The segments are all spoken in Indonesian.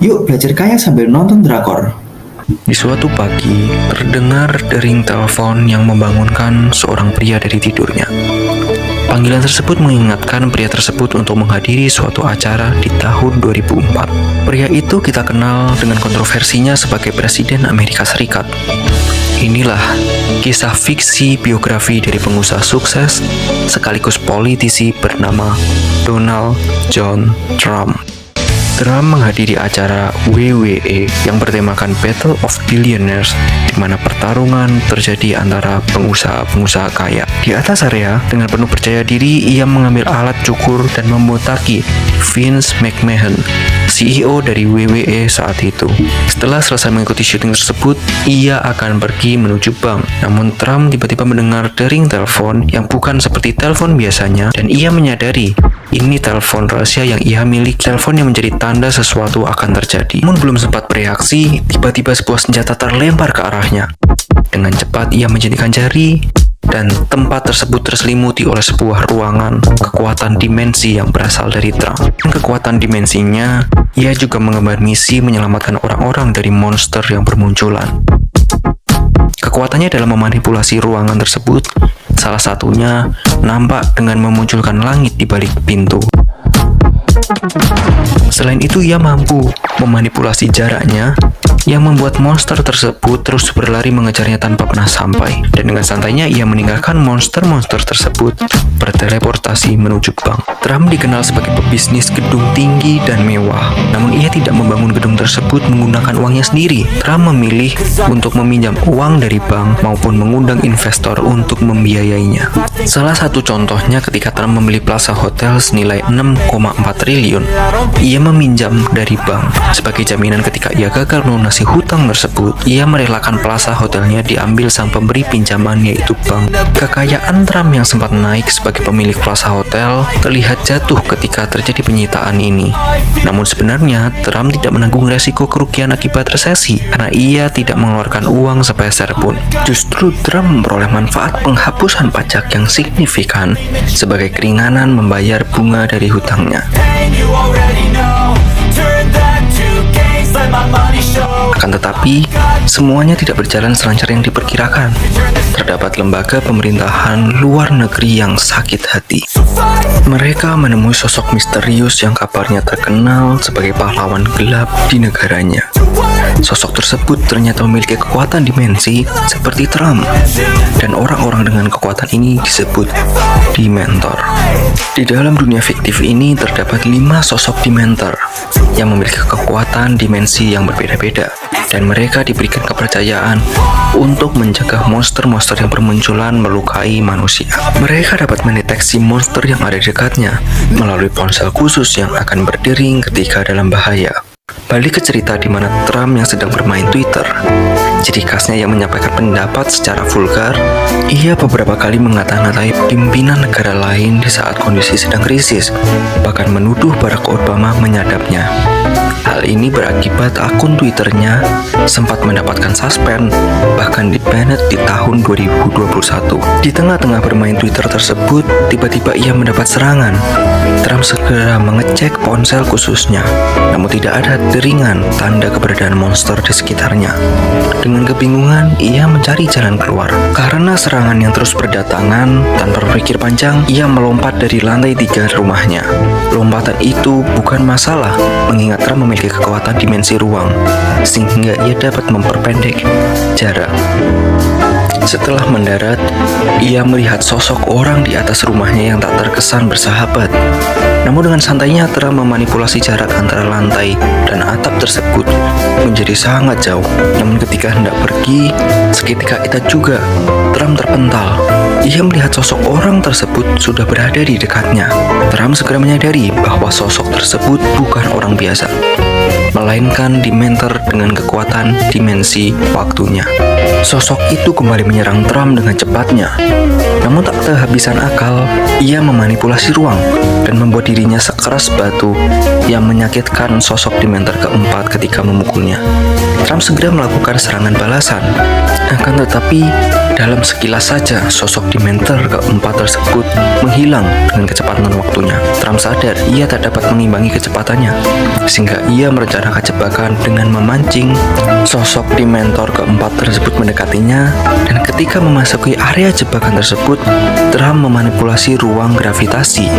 Yuk belajar kaya sambil nonton drakor. Di suatu pagi, terdengar dering telepon yang membangunkan seorang pria dari tidurnya. Panggilan tersebut mengingatkan pria tersebut untuk menghadiri suatu acara di tahun 2004. Pria itu kita kenal dengan kontroversinya sebagai Presiden Amerika Serikat. Inilah kisah fiksi biografi dari pengusaha sukses sekaligus politisi bernama Donald John Trump. Trump menghadiri acara WWE yang bertemakan Battle of Billionaires, di mana pertarungan terjadi antara pengusaha-pengusaha kaya. Di atas area, dengan penuh percaya diri, ia mengambil alat cukur dan membotaki Vince McMahon, CEO dari WWE saat itu. Setelah selesai mengikuti syuting tersebut, ia akan pergi menuju bank. Namun Trump tiba-tiba mendengar dering telepon yang bukan seperti telepon biasanya, dan ia menyadari ini telepon rahasia yang ia miliki, telepon yang menjadi tanda sesuatu akan terjadi. Namun belum sempat bereaksi, tiba-tiba sebuah senjata terlempar ke arahnya. Dengan cepat ia menjadikan jari, dan tempat tersebut terselimuti oleh sebuah ruangan kekuatan dimensi yang berasal dari Trump. Dan kekuatan dimensinya, ia juga mengemban misi menyelamatkan orang-orang dari monster yang bermunculan. Kekuatannya dalam memanipulasi ruangan tersebut, salah satunya nampak dengan memunculkan langit di balik pintu. Selain itu, ia mampu memanipulasi jaraknya yang membuat monster tersebut terus berlari mengejarnya tanpa pernah sampai. Dan dengan santainya ia meninggalkan monster-monster tersebut berteleportasi menuju bank. Trump dikenal sebagai pebisnis gedung tinggi dan mewah. Namun ia tidak membangun gedung tersebut menggunakan uangnya sendiri. Trump memilih untuk meminjam uang dari bank maupun mengundang investor untuk membiayainya. Salah satu contohnya ketika Trump membeli Plaza Hotel senilai 6,4 triliun. Ia meminjam dari bank sebagai jaminan ketika ia gagal melunasi hutang tersebut. Ia merelakan Plaza Hotelnya diambil sang pemberi pinjaman, yaitu bank. Kekayaan Trump yang sempat naik sebagai pemilik Plaza Hotel terlihat jatuh ketika terjadi penyitaan ini. Namun sebenarnya Trump tidak menanggung resiko kerugian akibat resesi karena ia tidak mengeluarkan uang sepeser pun. Justru Trump memperoleh manfaat penghapusan pajak yang signifikan sebagai keringanan membayar bunga dari hutangnya. Akan tetapi, semuanya tidak berjalan selancar yang diperkirakan. Terdapat lembaga pemerintahan luar negeri yang sakit hati. Mereka menemui sosok misterius yang kabarnya terkenal sebagai pahlawan gelap di negaranya. Sosok tersebut ternyata memiliki kekuatan dimensi seperti Trump, dan orang-orang dengan kekuatan ini disebut Dementor. Di dalam dunia fiktif ini terdapat 5 sosok Dementor yang memiliki kekuatan dimensi yang berbeda-beda, dan mereka diberikan kepercayaan untuk mencegah monster-monster yang bermunculan melukai manusia. Mereka dapat mendeteksi monster yang ada di dekatnya melalui ponsel khusus yang akan berdering ketika dalam bahaya. Balik ke cerita di mana Trump yang sedang bermain Twitter. Ciri khasnya yang menyampaikan pendapat secara vulgar, ia beberapa kali mengata-ngatai pimpinan negara lain di saat kondisi sedang krisis, bahkan menuduh Barack Obama menyadapnya. Hal ini berakibat akun Twitternya sempat mendapatkan suspend, bahkan di-banned di tahun 2021. Di tengah-tengah bermain Twitter tersebut, tiba-tiba ia mendapat serangan. Trump segera mengecek ponsel khususnya, namun tidak ada deringan tanda keberadaan monster di sekitarnya. Dengan kebingungan, ia mencari jalan keluar. Karena serangan yang terus berdatangan, tanpa berpikir panjang, ia melompat dari lantai 3 rumahnya. Lompatan itu bukan masalah, mengingat Trump memiliki kekuatan dimensi ruang, sehingga ia dapat memperpendek jarak. Setelah mendarat, ia melihat sosok orang di atas rumahnya yang tak terkesan bersahabat. Namun dengan santainya Trump memanipulasi jarak antara lantai dan atap tersebut menjadi sangat jauh. Namun ketika hendak pergi, seketika itu juga Trump terpental. Ia melihat sosok orang tersebut sudah berada di dekatnya. Trump segera menyadari bahwa sosok tersebut bukan orang biasa, melainkan Dementor dengan kekuatan dimensi waktunya. Sosok itu kembali menyerang Trump dengan cepatnya. Namun tak kehabisan akal, ia memanipulasi ruang dan membuat dirinya sekeras batu yang menyakitkan sosok Dementor keempat ketika memukulnya. Trump segera melakukan serangan balasan. Akan tetapi, dalam sekilas saja sosok Dementor keempat tersebut menghilang dengan kecepatan waktunya. Trump sadar ia tak dapat mengimbangi kecepatannya, sehingga ia merencanakan jebakan dengan memancing sosok Dementor keempat tersebut mendekatinya, dan ketika memasuki area jebakan tersebut, Trump memanipulasi ruang gravitasi.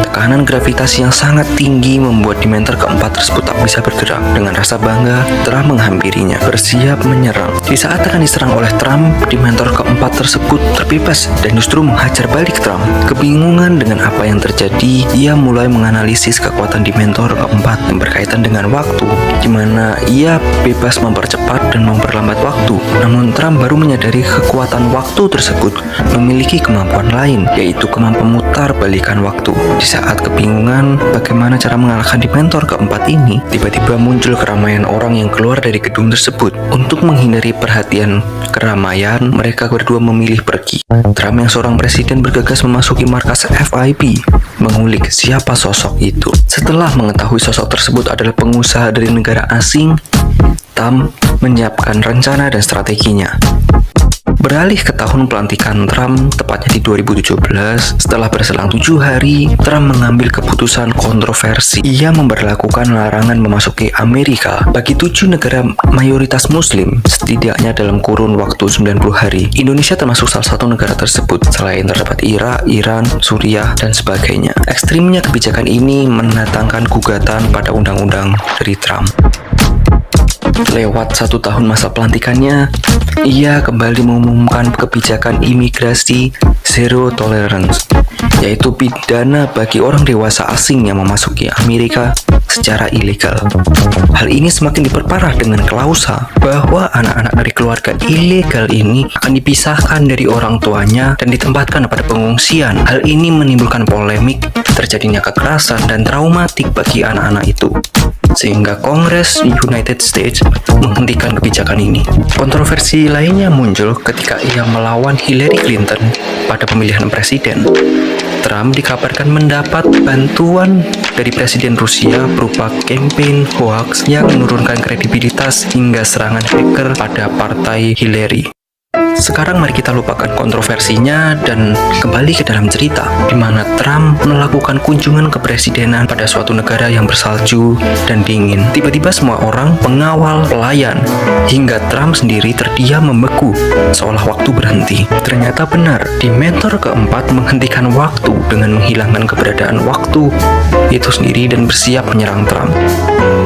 Tekanan gravitasi yang sangat tinggi membuat Dementor keempat tersebut tak bisa bergerak. Dengan rasa bangga, Trump menghampirinya, bersiap menyerang. Di saat akan diserang oleh Trump, Dementor keempat tersebut terbebas dan justru menghajar balik Trump. Kebingungan dengan apa yang terjadi, ia mulai menganalisis kekuatan Dementor keempat yang berkaitan dengan waktu, di mana ia bebas mempercepat dan memperlambat waktu. Namun Trump baru menyadari kekuatan waktu tersebut memiliki kemampuan lain, yaitu kemampuan memutar balikan waktu. Di saat kebingungan bagaimana cara mengalahkan Dementor keempat ini, tiba-tiba muncul keramaian orang yang keluar dari gedung tersebut. Untuk menghindari perhatian keramaian, mereka berdua memilih pergi. Trump yang seorang presiden bergegas memasuki markas FIB, mengulik siapa sosok itu. Setelah mengetahui sosok tersebut adalah pengusaha dari negara asing, Trump menyiapkan rencana dan strateginya. Beralih ke tahun pelantikan Trump, tepatnya di 2017, setelah berselang 7 hari, Trump mengambil keputusan kontroversi. Ia memberlakukan larangan memasuki Amerika bagi 7 negara mayoritas Muslim, setidaknya dalam kurun waktu 90 hari. Indonesia termasuk salah satu negara tersebut, selain terdapat Irak, Iran, Suriah, dan sebagainya. Ekstrimnya kebijakan ini mendatangkan gugatan pada undang-undang dari Trump. Lewat 1 tahun masa pelantikannya, ia kembali mengumumkan kebijakan imigrasi zero tolerance, yaitu pidana bagi orang dewasa asing yang memasuki Amerika secara ilegal. Hal ini semakin diperparah dengan klausa bahwa anak-anak dari keluarga ilegal ini akan dipisahkan dari orang tuanya dan ditempatkan pada pengungsian. Hal ini menimbulkan polemik, terjadinya kekerasan dan traumatik bagi anak-anak itu, sehingga Kongres United States menghentikan kebijakan ini. Kontroversi lainnya muncul ketika ia melawan Hillary Clinton pada pemilihan presiden. Trump dikabarkan mendapat bantuan dari Presiden Rusia berupa campaign hoax yang menurunkan kredibilitas hingga serangan hacker pada partai Hillary. Sekarang mari kita lupakan kontroversinya dan kembali ke dalam cerita, di mana Trump melakukan kunjungan kepresidenan pada suatu negara yang bersalju dan dingin. Tiba-tiba semua orang, pengawal, pelayan, hingga Trump sendiri terdiam membeku, seolah waktu berhenti. Ternyata benar, Dementor keempat menghentikan waktu dengan menghilangkan keberadaan waktu itu sendiri dan bersiap menyerang Trump.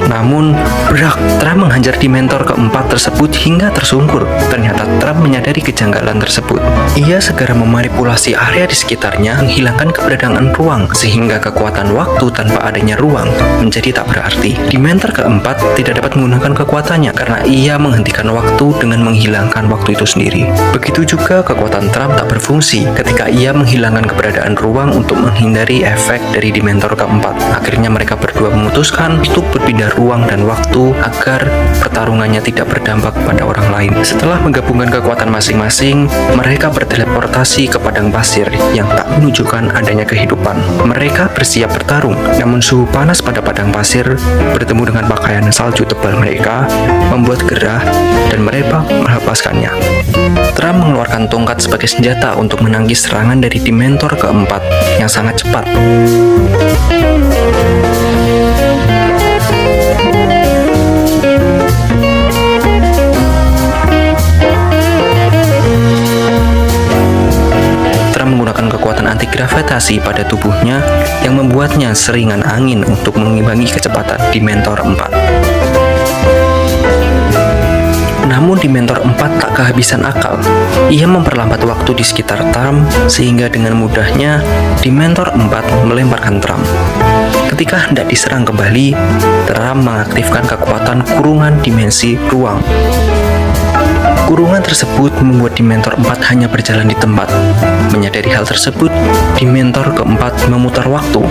Namun, berak, Trump menghajar Dementor keempat tersebut hingga tersungkur. Ternyata Trump menyadari kejanggalan tersebut. Ia segera memanipulasi area di sekitarnya, menghilangkan keberadaan ruang, sehingga kekuatan waktu tanpa adanya ruang menjadi tak berarti. Dementor keempat tidak dapat menggunakan kekuatannya karena ia menghentikan waktu dengan menghilangkan waktu itu sendiri. Begitu juga kekuatan Trump tak berfungsi ketika ia menghilangkan keberadaan ruang untuk menghindari efek dari Dementor keempat. Akhirnya mereka berdua memutuskan untuk berpindah ruang dan waktu agar pertarungannya tidak berdampak pada orang lain. Setelah menggabungkan kekuatan masing-masing, mereka berteleportasi ke padang pasir yang tak menunjukkan adanya kehidupan. Mereka bersiap bertarung, namun suhu panas pada padang pasir bertemu dengan pakaian salju tebal mereka membuat gerah dan mereka melepaskannya. Trump mengeluarkan tongkat sebagai senjata untuk menangkis serangan dari Dementor keempat yang sangat cepat. Menggunakan kekuatan anti-gravitasi pada tubuhnya yang membuatnya seringan angin untuk mengimbangi kecepatan Dementor 4. Namun Dementor 4 tak kehabisan akal. Ia memperlambat waktu di sekitar Trump sehingga dengan mudahnya Dementor 4 melemparkan Trump. Ketika hendak diserang kembali, Trump mengaktifkan kekuatan kurungan dimensi ruang. Kurungan tersebut membuat Dementor 4 hanya berjalan di tempat. Menyadari hal tersebut, Dementor keempat memutar waktu,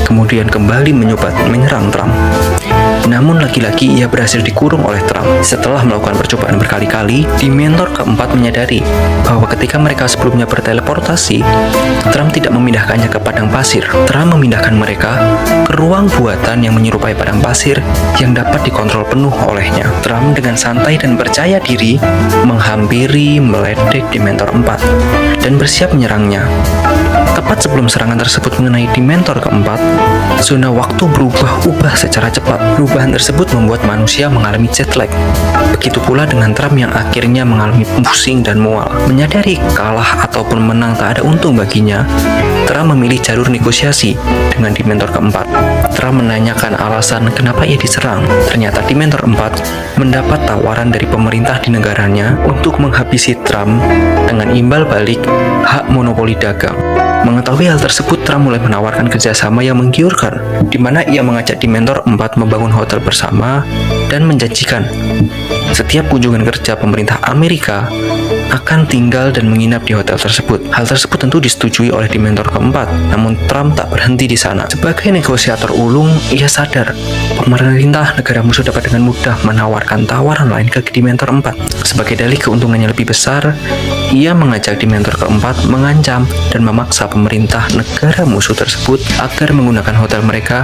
kemudian kembali mencoba menyerang Trump. Namun lagi-lagi ia berhasil dikurung oleh Trump. Setelah melakukan percobaan berkali-kali, Dementor keempat menyadari bahwa ketika mereka sebelumnya berteleportasi, Trump tidak memindahkannya ke padang pasir. Trump memindahkan mereka ke ruang buatan yang menyerupai padang pasir yang dapat dikontrol penuh olehnya. Trump dengan santai dan percaya diri menghampiri, meledek Dementor 4 dan bersiap menyerangnya. Tepat sebelum serangan tersebut mengenai Dementor keempat, zona waktu berubah-ubah secara cepat. Perubahan tersebut membuat manusia mengalami jet lag. Begitu pula dengan Trump yang akhirnya mengalami pusing dan mual. Menyadari kalah ataupun menang tak ada untung baginya, Trump memilih jalur negosiasi dengan Dementor keempat. Trump menanyakan alasan kenapa ia diserang. Ternyata Dementor 4 mendapat tawaran dari pemerintah di negaranya untuk menghabisi Trump dengan imbal balik hak monopoli dagang. Mengetahui hal tersebut, Trump mulai menawarkan kerjasama yang menggiurkan, di mana ia mengajak Dementor 4 membangun hotel bersama dan menjanjikan setiap kunjungan kerja pemerintah Amerika akan tinggal dan menginap di hotel tersebut. Hal tersebut tentu disetujui oleh Dementor keempat, namun Trump tak berhenti di sana. Sebagai negosiator ulung, ia sadar pemerintah negara musuh dapat dengan mudah menawarkan tawaran lain ke Dementor 4. Sebagai dalih keuntungannya lebih besar, ia mengajak Dementor keempat mengancam dan memaksa pemerintah negara musuh tersebut agar menggunakan hotel mereka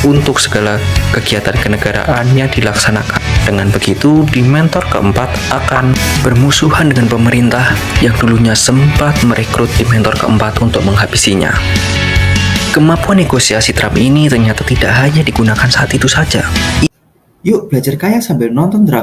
untuk segala kegiatan kenegaraan yang dilaksanakan. Dengan begitu, Dementor keempat akan bermusuhan dengan pemerintah yang dulunya sempat merekrut Dementor keempat untuk menghabisinya. Kemampuan negosiasi Trump ini ternyata tidak hanya digunakan saat itu saja. Yuk belajar kaya sambil nonton drakor.